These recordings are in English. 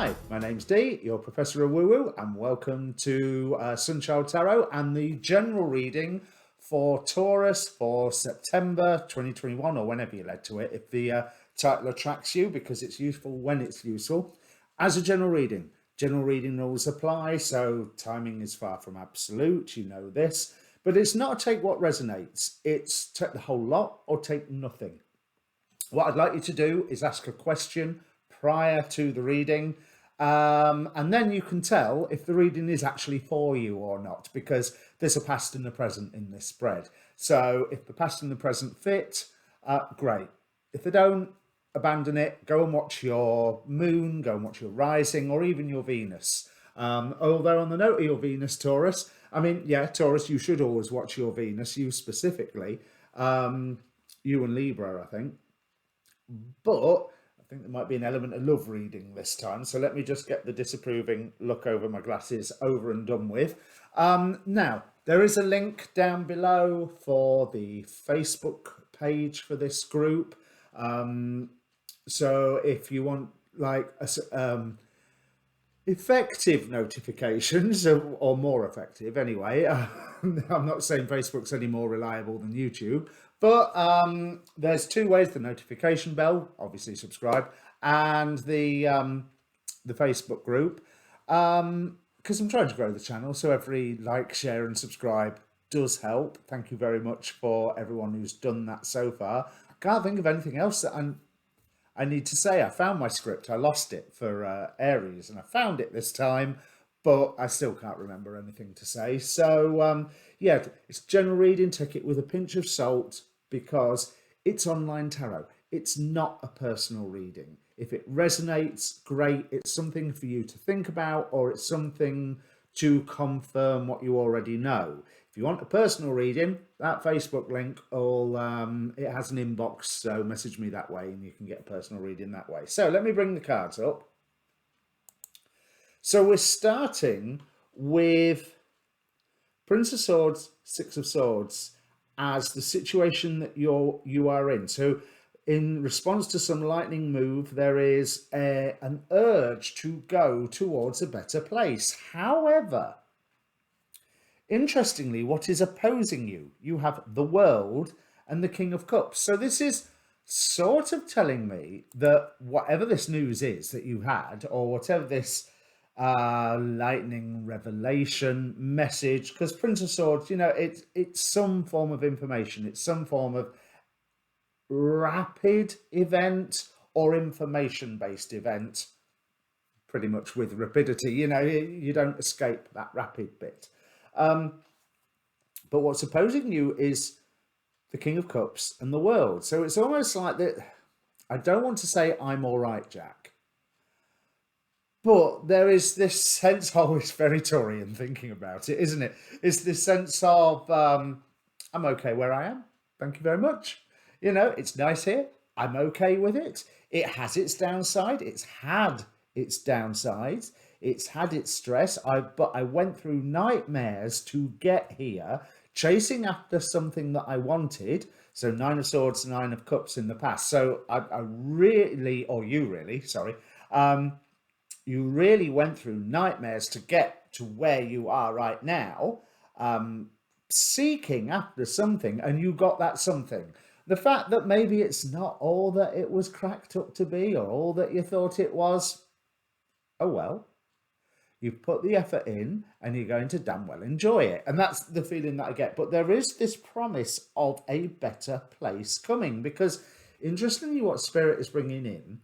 Hi, my name's Dee, your Professor of Woo Woo, and welcome to Sunchild Tarot and the general reading for Taurus for September 2021, or whenever you're led to it, if the title attracts you, because it's useful when it's useful. As a general reading rules apply, so timing is far from absolute, you know this, but it's not take what resonates, it's take the whole lot or take nothing. What I'd like you to do is ask a question prior to the reading, and then you can tell if the reading is actually for you or not, because there's a past and a present in this spread. So if the past and the present fit, great. If they don't, abandon it. Go and watch your moon, go and watch your rising, or even your Venus. Although on the note of your Venus, Taurus, I mean, yeah, Taurus, you should always watch your Venus, you specifically, you and Libra, I think. But I think there might be an element of love reading this time. So let me just get the disapproving look over my glasses over and done with. Now, there is a link down below for the Facebook page for this group. So if you want like effective notifications, or more effective anyway, I'm not saying Facebook's any more reliable than YouTube, but there's two ways: the notification bell, obviously subscribe, and the Facebook group, because I'm trying to grow the channel, so every like, share and subscribe does help. Thank you very much for everyone who's done that so far. I can't think of anything else that I need to say. I found my script. I lost it for Aries, and I found it this time, but I still can't remember anything to say. So yeah, it's general reading. Take it with a pinch of salt, because it's online tarot. It's not a personal reading. If it resonates, great. It's something for you to think about, or it's something to confirm what you already know. If you want a personal reading, that Facebook link, it has an inbox, so message me that way and you can get a personal reading that way. So let me bring the cards up. So we're starting with Prince of Swords, Six of Swords as the situation that you are in. So in response to some lightning move, there is an urge to go towards a better place. However, interestingly, what is opposing you? You have the World and the King of Cups. So this is sort of telling me that whatever this news is that you had, or whatever this lightning revelation message, because Prince of Swords, you know, it's some form of information. It's some form of rapid event or information-based event, pretty much with rapidity. You know, you don't escape that rapid bit. But what's opposing you is the King of Cups and the World. So it's almost like that. I don't want to say I'm all right, Jack, but there is this sense, always very Taurian thinking about it, isn't it? It's this sense of, I'm okay where I am. Thank you very much. You know, it's nice here. I'm okay with it. It has its downside. It's had its downsides. It's had its stress. But I went through nightmares to get here, chasing after something that I wanted. So Nine of Swords, Nine of Cups in the past. So I really, or you really, sorry, you really went through nightmares to get to where you are right now, seeking after something, and you got that something. The fact that maybe it's not all that it was cracked up to be, or all that you thought it was, oh well. You've put the effort in and you're going to damn well enjoy it. And that's the feeling that I get. But there is this promise of a better place coming, because interestingly, what Spirit is bringing in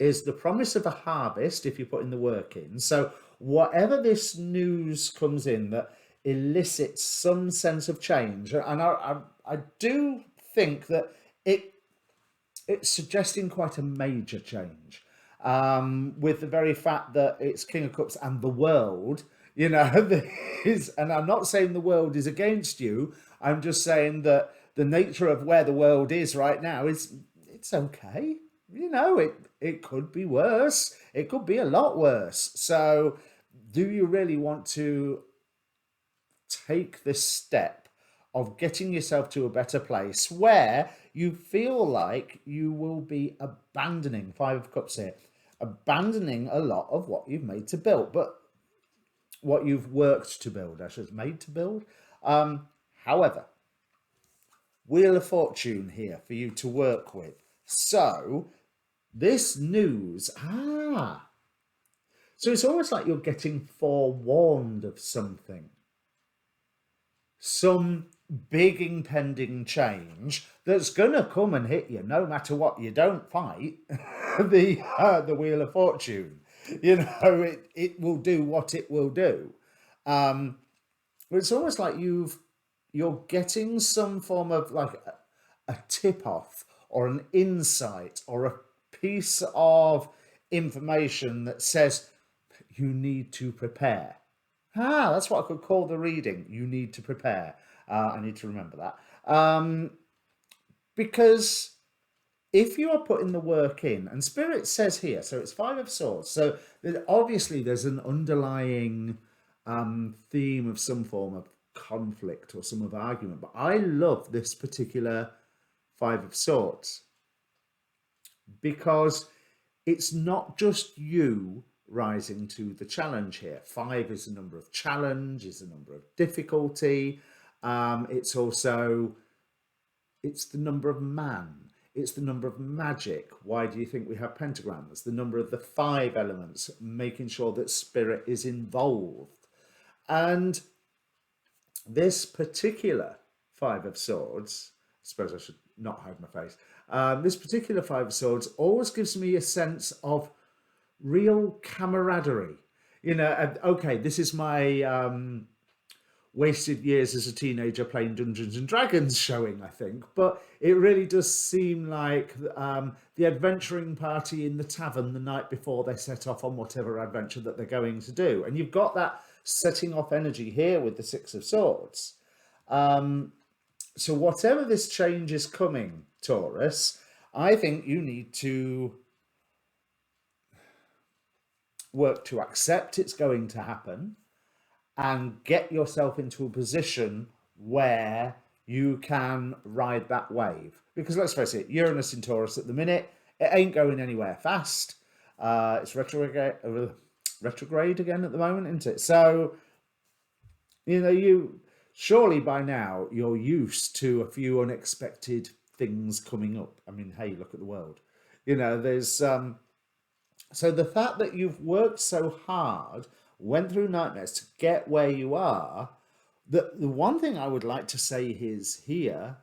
is the promise of a harvest if you put in the work in. So whatever this news comes in that elicits some sense of change, and I do think that it's suggesting quite a major change. With the very fact that it's King of Cups and the World, you know, and I'm not saying the world is against you. I'm just saying that the nature of where the world is right now it's okay. You know, it could be worse. It could be a lot worse. So do you really want to take this step of getting yourself to a better place where you feel like you will be abandoning Five of Cups here? abandoning a lot of what you've made to build, but what you've worked to build, I should made to build. However, Wheel of Fortune here for you to work with. So this news, so it's almost like you're getting forewarned of something. Some big impending change that's going to come and hit you no matter what. You don't fight the Wheel of Fortune. You know, it will do what it will do. It's almost like you're getting some form of like a tip off or an insight or a piece of information that says you need to prepare. That's what I could call the reading. You need to prepare. I need to remember that. Because if you are putting the work in, and Spirit says here, so it's Five of Swords. So obviously there's an underlying theme of some form of conflict or some of argument. But I love this particular Five of Swords because it's not just you rising to the challenge here. 5 is a number of challenge, is a number of difficulty. It's the number of man. It's the number of magic. Why do you think we have pentagrams? The number of the 5 elements, making sure that spirit is involved. And this particular 5 of Swords, I suppose I should not hide my face. This particular 5 of Swords always gives me a sense of real camaraderie. You know, okay, this is my wasted years as a teenager playing Dungeons and Dragons showing, I think, but it really does seem like the adventuring party in the tavern the night before they set off on whatever adventure that they're going to do. And you've got that setting off energy here with the 6 of Swords. So whatever this change is coming, Taurus, I think you need to work to accept it's going to happen and get yourself into a position where you can ride that wave. Because let's face it, Uranus in Taurus at the minute, it ain't going anywhere fast. It's retrograde again at the moment, isn't it? So, you know, you surely by now you're used to a few unexpected things coming up. I mean, hey, look at the world. You know, there's so the fact that you've worked so hard, went through nightmares to get where you are, the one thing I would like to say is here,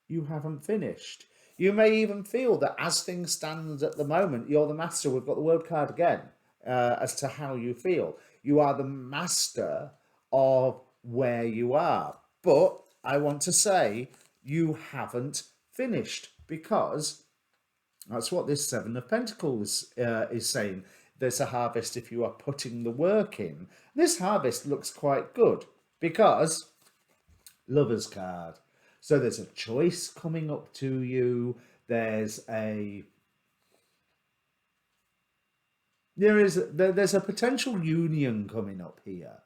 you haven't finished. You may even feel that as things stand at the moment, you're the master. We've got the word card again as to how you feel. You are the master of where you are. But I want to say you haven't finished, because that's what this 7 of Pentacles is saying. There's a harvest if you are putting the work in. This harvest looks quite good because Lover's card. So there's a choice coming up to you. There's a potential union coming up here.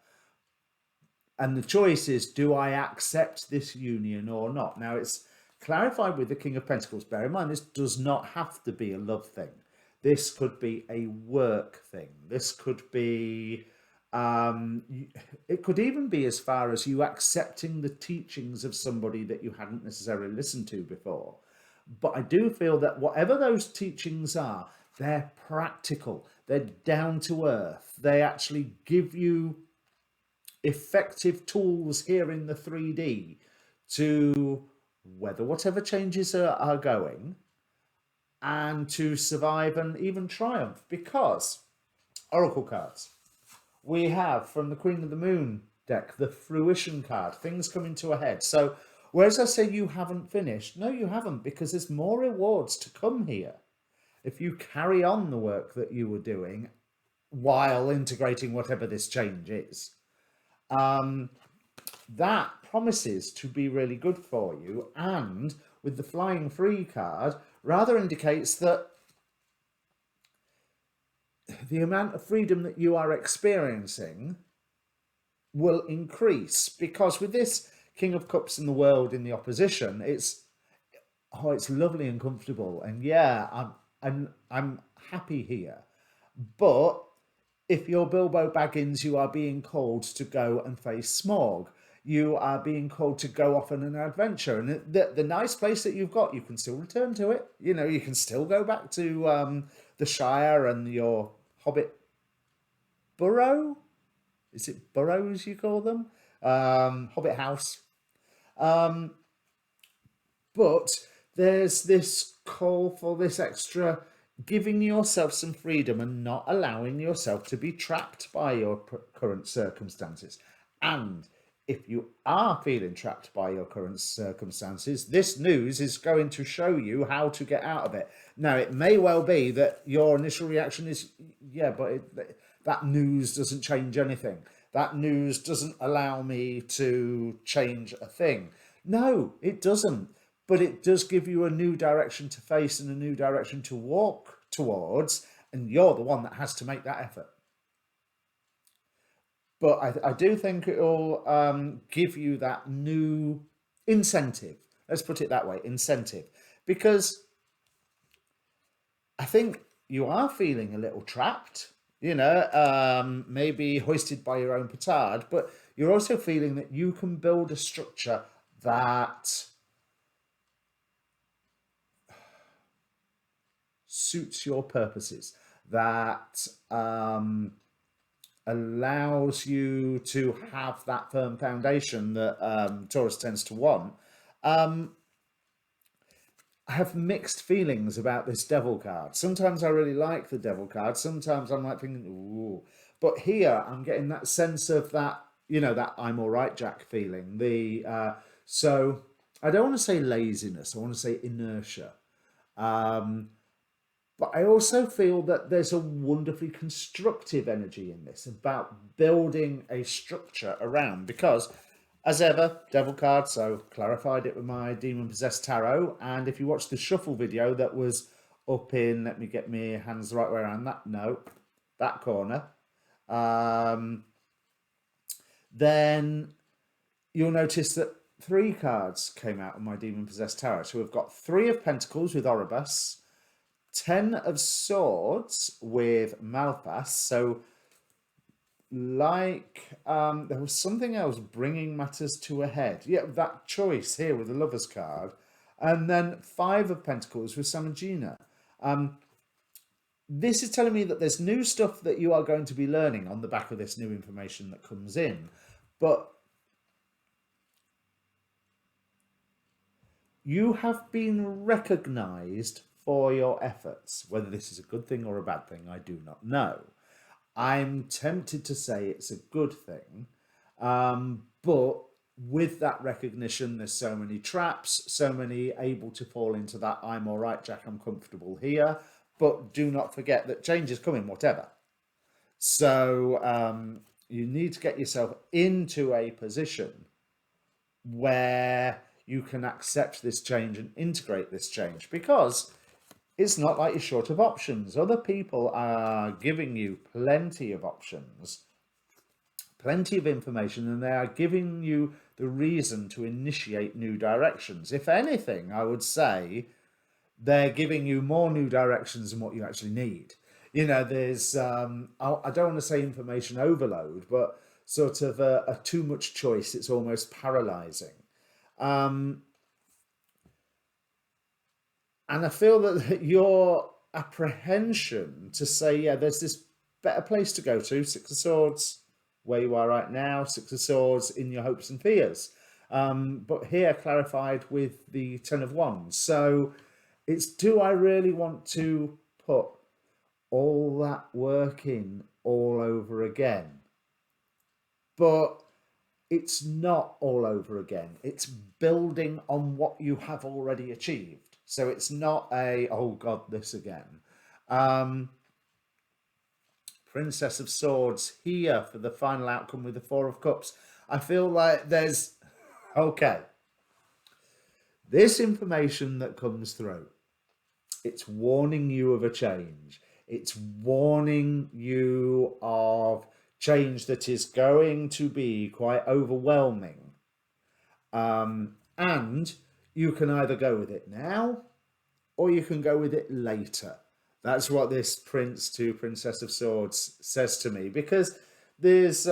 And the choice is, do I accept this union or not? Now, it's clarified with the King of Pentacles. Bear in mind, this does not have to be a love thing. This could be a work thing. This could be, it could even be as far as you accepting the teachings of somebody that you hadn't necessarily listened to before. But I do feel that whatever those teachings are, they're practical. They're down to earth. They actually give you effective tools here in the 3D to weather whatever changes are going, and to survive and even triumph. Because Oracle cards, we have from the Queen of the Moon deck the Fruition card, things coming to a head. So whereas I say you haven't finished, no, you haven't, because there's more rewards to come here if you carry on the work that you were doing while integrating whatever this change is. That promises to be really good for you, and with the Flying Free card rather indicates that the amount of freedom that you are experiencing will increase, because with this King of Cups in the World in the opposition, it's lovely and comfortable, and yeah, I'm happy here. But if you're Bilbo Baggins, you are being called to go and face Smaug. You are being called to go off on an adventure, and the nice place that you've got, you can still return to it. You know, you can still go back to the Shire and your Hobbit burrow. Is it burrows you call them? Hobbit house. But there's this call for this extra giving yourself some freedom and not allowing yourself to be trapped by your current circumstances. And if you are feeling trapped by your current circumstances, this news is going to show you how to get out of it. Now, it may well be that your initial reaction is, yeah, but that news doesn't change anything. That news doesn't allow me to change a thing. No, it doesn't. But it does give you a new direction to face and a new direction to walk towards, and you're the one that has to make that effort. But I do think it'll give you that new incentive. Let's put it that way, incentive. Because I think you are feeling a little trapped, maybe hoisted by your own petard, but you're also feeling that you can build a structure that suits your purposes, that allows you to have that firm foundation that Taurus tends to want. I have mixed feelings about this devil card. Sometimes I really like the devil card. Sometimes I'm like thinking, ooh. But here I'm getting that sense of that, that I'm all right, Jack feeling. So I don't want to say laziness. I want to say inertia. But I also feel that there's a wonderfully constructive energy in this about building a structure around, because as ever, devil card, so clarified it with my demon possessed tarot. And if you watch the shuffle video that was up in, let me get my hands the right way around that, no, that corner, then you'll notice that 3 cards came out of my demon possessed tarot. So we've got 3 of Pentacles with Oribus, 10 of Swords with Malphas. So like there was something else bringing matters to a head. Yeah, that choice here with the Lovers card. And then 5 of Pentacles with Samagina. This is telling me that there's new stuff that you are going to be learning on the back of this new information that comes in. But you have been recognized for your efforts. Whether this is a good thing or a bad thing, I do not know. I'm tempted to say it's a good thing, but with that recognition, there's so many traps, so many able to fall into that I'm all right, Jack, I'm comfortable here. But do not forget that change is coming, whatever. So you need to get yourself into a position where you can accept this change and integrate this change, because it's not like you're short of options. Other people are giving you plenty of options, plenty of information, and they are giving you the reason to initiate new directions. If anything, I would say they're giving you more new directions than what you actually need. There's, I don't want to say information overload, but sort of a too much choice. It's almost paralyzing. And I feel that your apprehension to say, yeah, there's this better place to go to, 6 of Swords, where you are right now, 6 of Swords in your hopes and fears. But here clarified with the 10 of Wands. So it's, do I really want to put all that work in all over again? But it's not all over again. It's building on what you have already achieved. So it's not a, oh God, this again. Princess of Swords here for the final outcome with the 4 of Cups. I feel like there's, okay, this information that comes through, it's warning you of a change. It's warning you of change that is going to be quite overwhelming. And you can either go with it now or you can go with it later. That's what this Prince to Princess of Swords says to me, because there's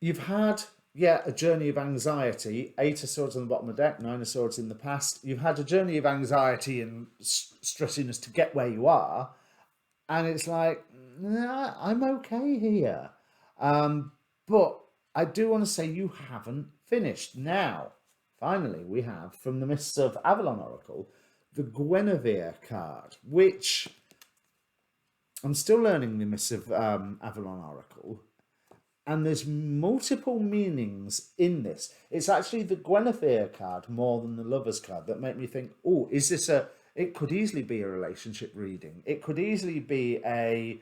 you've had, yeah, a journey of anxiety. Eight of Swords on the bottom of the deck, Nine of Swords in the past. You've had a journey of anxiety and stressiness to get where you are, and it's like, nah, I'm okay here. But I do want to say you haven't finished. Now, finally, we have from the Mists of Avalon Oracle the Guinevere card, which I'm still learning the Mists of Avalon Oracle, and there's multiple meanings in this. It's actually the Guinevere card more than the Lovers card that make me think, oh, is this a... It could easily be a relationship reading. It could easily be a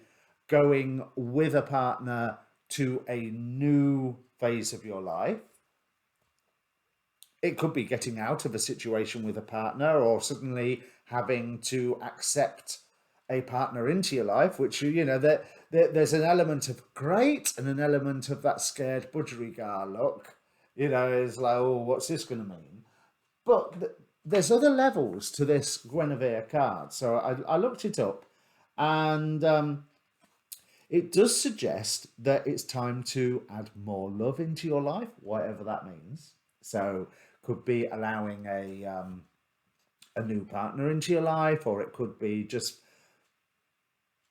going with a partner to a new phase of your life. It could be getting out of a situation with a partner, or suddenly having to accept a partner into your life, which, you know, that there's an element of great and an element of that scared budgerigar look. You know, it's like, oh, what's this going to mean? But there's other levels to this Guinevere card. So I looked it up, and it does suggest that it's time to add more love into your life, whatever that means. So could be allowing a new partner into your life, or it could be just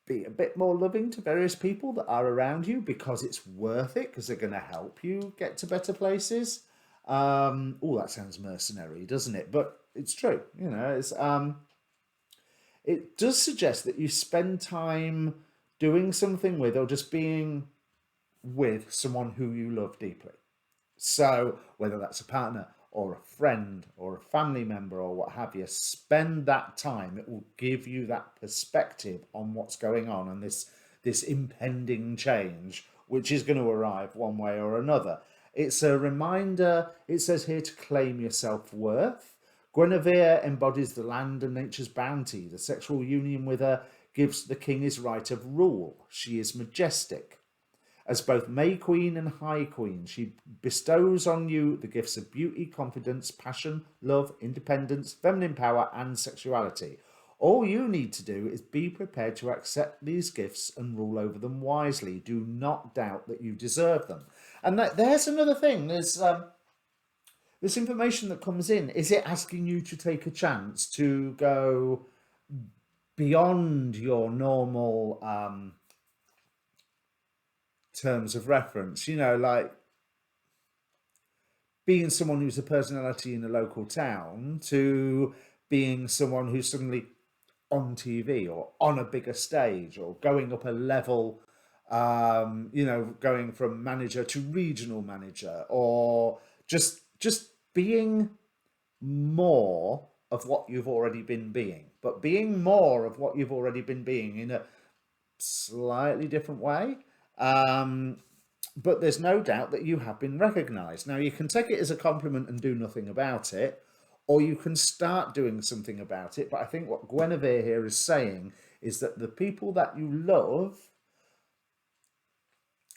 be a bit more loving to various people that are around you, because it's worth it, because they're going to help you get to better places. Oh, that sounds mercenary, doesn't it? But it's true. You know, it's it does suggest that you spend time doing something with, or just being with someone who you love deeply. So whether that's a partner or a friend or a family member or what have you, spend that time. It will give you that perspective on what's going on, and this impending change, which is going to arrive one way or another. It's a reminder. It says here to claim your self-worth. Guinevere embodies the land and nature's bounty. The sexual union with her gives the king his right of rule. She is majestic. As both May Queen and High Queen, she bestows on you the gifts of beauty, confidence, passion, love, independence, feminine power, and sexuality. All you need to do is be prepared to accept these gifts and rule over them wisely. Do not doubt that you deserve them. And there's another thing. There's this information that comes in. Is it asking you to take a chance to go beyond your normal terms of reference? You know, like being someone who's a personality in a local town to being someone who's suddenly on TV or on a bigger stage, or going up a level, you know, going from manager to regional manager, or just being more of what you've already been being, but being more of what you've already been being in a slightly different way. But there's no doubt that you have been recognized. Now, you can take it as a compliment and do nothing about it, or you can start doing something about it. But I think what Guinevere here is saying is that the people that you love,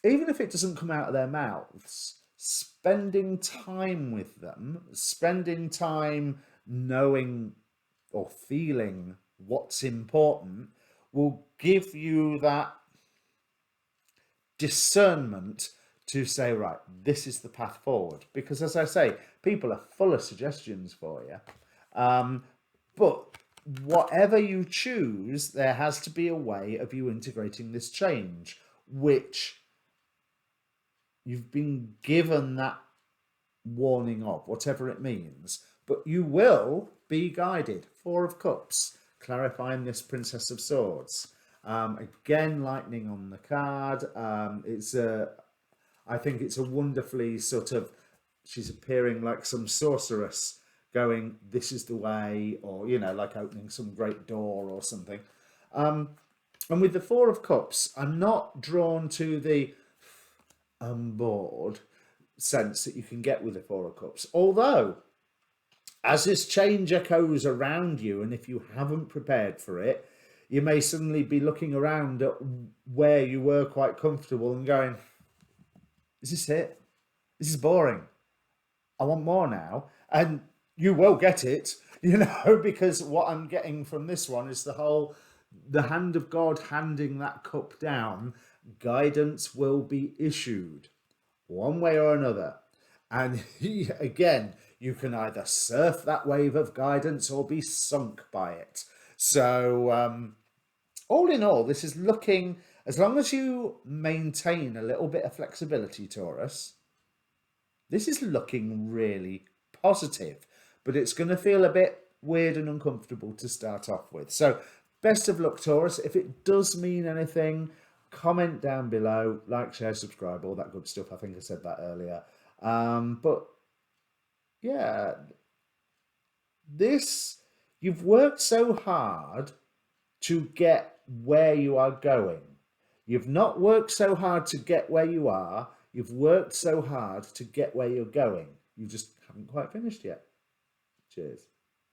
even if it doesn't come out of their mouths, spending time with them, spending time knowing or feeling what's important, will give you that discernment to say, right, this is the path forward. Because as I say, people are full of suggestions for you. But whatever you choose, there has to be a way of you integrating this change, which you've been given that warning of, whatever it means. But you will be guided. Four of Cups, clarifying this Princess of Swords. Again, lightning on the card. I think it's a wonderfully sort of, she's appearing like some sorceress going, this is the way, or, you know, like opening some great door or something. And with the Four of Cups, I'm not drawn to the bored sense that you can get with the Four of Cups. Although, as this change echoes around you, and if you haven't prepared for it, you may suddenly be looking around at where you were quite comfortable and going, is this it? This is boring. I want more now. And you will get it. you know, because what I'm getting from this one is the hand of God handing that cup down. Guidance will be issued one way or another. And again, you can either surf that wave of guidance or be sunk by it. So, all in all, this is looking, as long as you maintain a little bit of flexibility, Taurus, this is looking really positive, but it's going to feel a bit weird and uncomfortable to start off with. So, best of luck, Taurus. If it does mean anything, comment down below, like, share, subscribe, all that good stuff. I think I said that earlier. But yeah, you've worked so hard to get where you are going. You've not worked so hard to get where you are. You've worked so hard to get where you're going. You just haven't quite finished yet. Cheers.